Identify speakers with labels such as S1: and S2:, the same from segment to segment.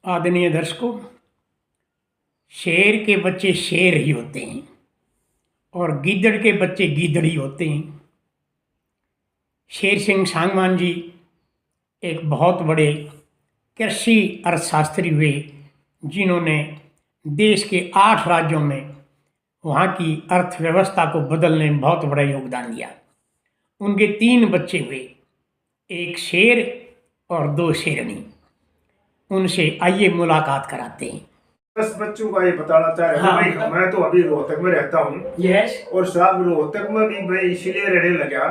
S1: आदरणीय दर्शकों, शेर के बच्चे शेर ही होते हैं और गीदड़ के बच्चे गीदड़ ही होते हैं। शेर सिंह सांगवान जी एक बहुत बड़े कृषि अर्थशास्त्री हुए, जिन्होंने देश के 8 राज्यों में वहाँ की अर्थव्यवस्था को बदलने में बहुत बड़ा योगदान दिया। उनके 3 बच्चे हुए, एक शेर और 2 शेरनी। उनसे आइए मुलाकात कराते हैं।
S2: 10 बच्चों का ये बताना चाह रहा हूँ। भाई मैं तो अभी रोहतक में रहता हूँ।
S1: यस।
S2: और साहब रोहतक में भी मैं इसीलिए रहने लगा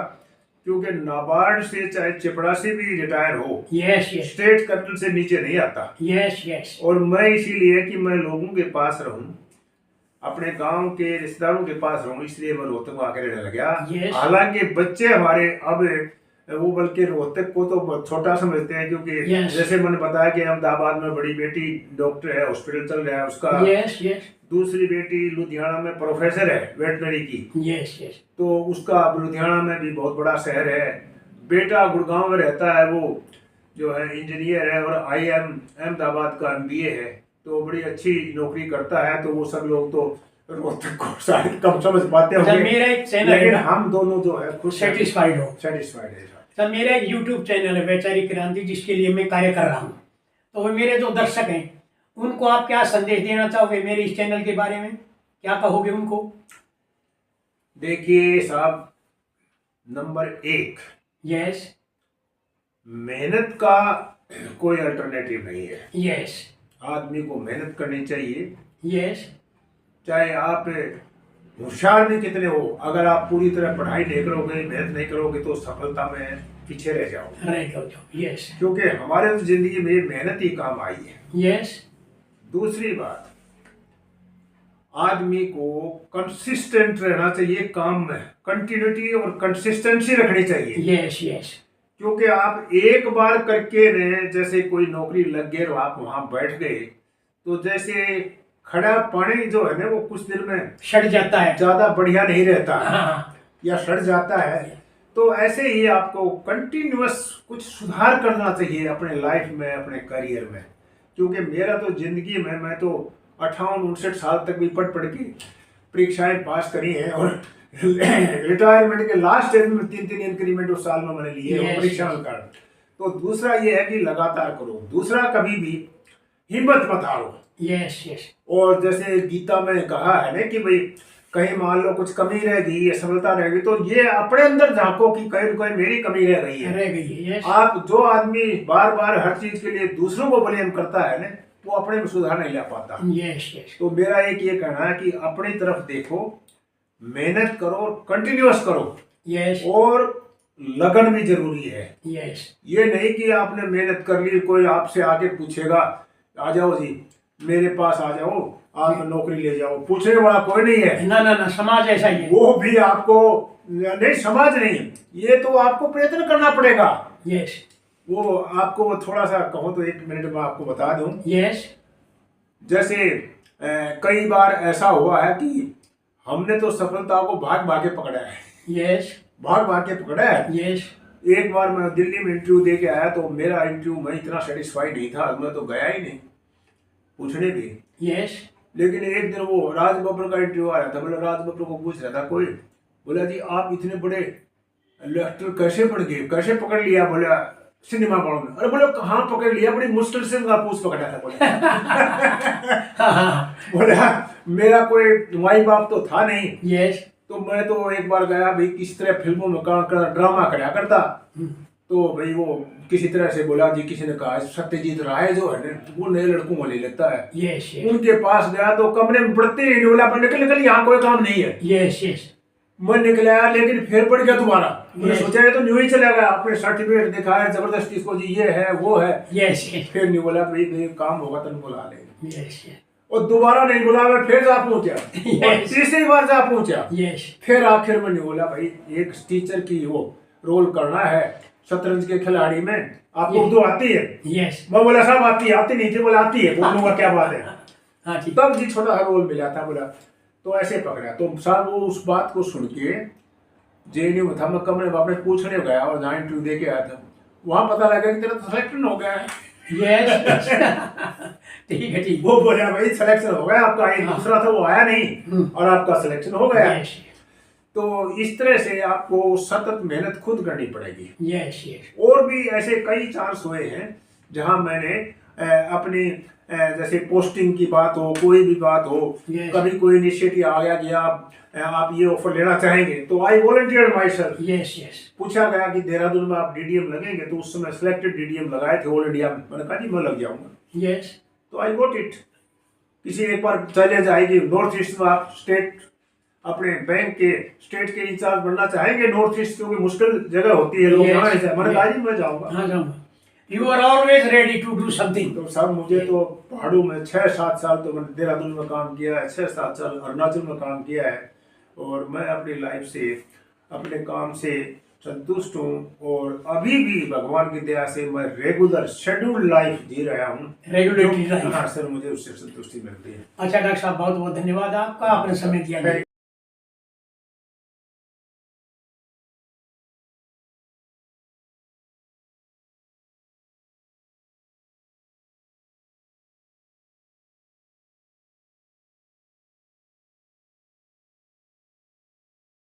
S2: क्योंकि नाबार्ड से चाहे चपड़ासी भी रिटायर हो,
S1: यस,
S2: स्टेट कर्नल से नीचे नहीं आता।
S1: Yes yes.
S2: और मैं इसीलिए कि मैं लोगों के पास रहूं, अपने गांव के रिश्तेदारों के पास रहूं, इसलिए मैं रोहतक में आकर रहने लगा। हालांकि बच्चे हमारे अब वो बल्कि रोहतक को तो छोटा समझते हैं क्योंकि जैसे मैंने बताया कि अहमदाबाद में बड़ी बेटी डॉक्टर है, हॉस्पिटल चल रहा है उसका। दूसरी बेटी लुधियाना में प्रोफेसर है वेटनरी की। तो उसका लुधियाना में भी बहुत बड़ा शहर है। बेटा गुड़गांव में रहता है, वो जो है इंजीनियर है और IIM अहमदाबाद का MBA है, तो बड़ी अच्छी नौकरी करता है। तो वो सब लोग तो रोहतक को शायद कम समझ पाते होंगे,
S1: मेरा एक चैनल
S2: लेकिन
S1: है,
S2: हम दोनों जो है खुद
S1: सेटिस्फाइड
S2: है।
S1: सर, मेरा एक YouTube चैनल है वैचारिक क्रांति, जिसके लिए मैं कार्य कर रहा हूँ। तो वो मेरे जो दर्शक हैं, उनको आप क्या संदेश देना चाहोगे मेरे इस चैनल के बारे में? क्या कहोगे उनको?
S2: देखिए साहब, नंबर 1,
S1: यस,
S2: मेहनत का कोई अल्टरनेटिव नहीं है।
S1: यस,
S2: आदमी को मेहनत करनी चाहिए।
S1: यस,
S2: चाहे आप होशियार भी कितने हो, अगर आप पूरी तरह पढ़ाई नहीं करोगे, मेहनत नहीं करोगे तो सफलता में पीछे रह जाओगे।
S1: यस,
S2: क्योंकि हमारे तो जिंदगी में मेहनत ही काम आई है।
S1: यस।
S2: दूसरी बात, आदमी को कंसिस्टेंट रहना चाहिए काम में, कंटिन्यूटी और कंसिस्टेंसी रखनी चाहिए।
S1: Yes, yes.
S2: क्योंकि आप एक बार करके ने जैसे कोई नौकरी लग गई और आप वहां बैठ गए, तो जैसे खड़ा पानी जो है ना वो कुछ दिन में
S1: सड़ जाता है,
S2: ज्यादा बढ़िया नहीं रहता।
S1: हाँ।
S2: या सड़ जाता है। तो ऐसे ही आपको कंटिन्यूअस कुछ सुधार करना चाहिए अपने लाइफ में, अपने करियर में। क्योंकि मेरा तो जिंदगी में मैं तो 58-59 साल तक भी पढ़ की परीक्षाएं पास करी हैं और रिटायरमेंट के लास्ट स्टेज में 3 इंक्रीमेंट उस साल में मैंने लिए परीक्षा में कर। तो दूसरा ये है कि लगातार करो। दूसरा, कभी भी हिम्मत मत हारो।
S1: Yes, yes.
S2: और जैसे गीता में कहा है ना कि भाई कहीं मान लो कुछ कमी रह गई, असफलता रह गई, तो ये अपने अंदर झांको कि कहीं कोई मेरी कमी रह गई है। आप जो आदमी बार बार हर चीज के लिए दूसरों को ब्लेम करता है ना, वो अपने में सुधार नहीं ला पाता। तो मेरा एक ये कहना है कि अपनी तरफ देखो, मेहनत करो, कंटिन्यूअस करो। और लगन भी जरूरी है। ये नहीं कि आपने मेहनत कर ली, कोई आपसे आके पूछेगा आ जाओ जी मेरे पास आ जाओ, आप नौकरी ले जाओ, पूछने वाला कोई नहीं है।
S1: ना, समाज ऐसा ही है।
S2: वो भी आपको नहीं, समाज नहीं, ये तो आपको प्रयत्न करना पड़ेगा।
S1: यस।
S2: वो आपको थोड़ा सा कहो तो 1 मिनट में आपको बता दूं।
S1: यस।
S2: जैसे कई बार ऐसा हुआ है कि हमने तो सफलता को भाग भाग के पकड़ा है।
S1: यस।
S2: भाग भाग के पकड़ा है।
S1: यस।
S2: एक बार मैं दिल्ली में इंटरव्यू दे के आया, तो मेरा इंटरव्यू मैं इतना सेटिस्फाइड नहीं था, मैं तो गया ही नहीं पूछने भी।
S1: यस।
S2: लेकिन एक दिन वो राज बब्बर का इंटरव्यू आ रहा था। बोला, राज बब्बर को पूछ रहा था कोई, बोला जी आप इतने बड़े एक्टर कैसे बन गए, कैसे पकड़ लिया? बोला सिनेमा बालों में। अरे बोला कहाँ पकड़ लिया, बड़ी मुश्किल से उनका पूछ पकड़ा था। बोला मेरा कोई माई बाप तो था नहीं।
S1: यस।
S2: तो मैं तो एक बार गया भाई, किस तरह फिल्मों में ड्रामा कराया करता। तो भाई वो किसी तरह से बोला जी, किसी ने कहा सत्यजीत राय जो है ना वो नए लड़कों को ले लेता है।
S1: यस।
S2: उनके पास गया तो कमरे में पढ़ते ही बोला निकल यहाँ कोई काम नहीं है।
S1: यस।
S2: मैं निकलाया, लेकिन फिर पढ़ गया दोबारा। मैंने सोचा तो न्यू ही चला गया, अपने सर्टिफिकेट दिखाया जबरदस्ती इसको जी ये है वो है। फिर नहीं बोला भाई काम होगा तो बुला लेंगे। और दोबारा नहीं बोला, मैं फिर जा पहुंचा और तीसरी बार जा पहुंचा। फिर आखिर में नहीं बोला भाई एक टीचर की वो रोल करना है शतरंज के खिलाड़ी में, आपको उर्दू आती है? मैं बोला साहब आती नहीं थी। बोला आती है, बोलूंगा क्या बात है। तब जी छोटा सा रोल मिला था। बोला तो ऐसे पकड़ा। तो साहब वो उस बात को सुन के JNU में था, मैं कमरे में अपने पूछने गया और 9 इंटरव्यू दे के आया था। वहां पता लगा कि तेरा तो सिलेक्शन हो गया है।
S1: ठीक है ठीक।
S2: वो बोला भाई सिलेक्शन हो गया आपका, एक
S1: हाँ।
S2: दूसरा था वो आया नहीं और आपका सिलेक्शन हो गया।
S1: यस
S2: तो इस तरह से आपको सतत मेहनत खुद करनी पड़ेगी।
S1: Yes yes.
S2: और भी ऐसे कई चांस हुए हैं जहां मैंने अपनी जैसे पोस्टिंग की बात हो, कोई भी बात हो,
S1: Yes.
S2: कभी कोई इनिशिएटिव आ गया कि आप ये ऑफर लेना चाहेंगे, तो I volunteered myself.
S1: Yes yes.
S2: पूछा गया कि देहरादून में आप डीडीएम लगेंगे, तो उस समय सिलेक्टेड डीडीएम लगाए थे ऑल इंडिया में। मैंने कहा जी मैं लग जाऊंगा।
S1: यस।
S2: तो आई गॉट इट। किसी एक बार चैलेंज आएगी नॉर्थ ईस्ट में, आप स्टेट अपने बैंक के स्टेट के इंचार्ज बनना चाहेंगे नॉर्थ ईस्ट, क्योंकि मुश्किल जगह होती है, लोग
S1: Yes.
S2: यहाँ नहीं जाए। मैंने कहा जी मैं जाऊंगा।
S1: हाँ जाऊंगा। You are always ready to do something.
S2: तो सर मुझे तो पहाड़ों में 6-7 साल तो मैंने देहरादून में काम किया है, 6-7 साल अरुणाचल में काम किया है, और मैं अपनी लाइफ से अपने काम से संतुष्ट हूँ। और अभी भी भगवान की दया से मैं रेगुलर शेड्यूल्ड लाइफ जी रहा हूँ।
S1: Regulatory life.
S2: हाँ सर, मुझे उससे संतुष्टि मिलती है।
S1: अच्छा डॉक्टर साहब, बहुत बहुत धन्यवाद आपका, आपने समय दिया।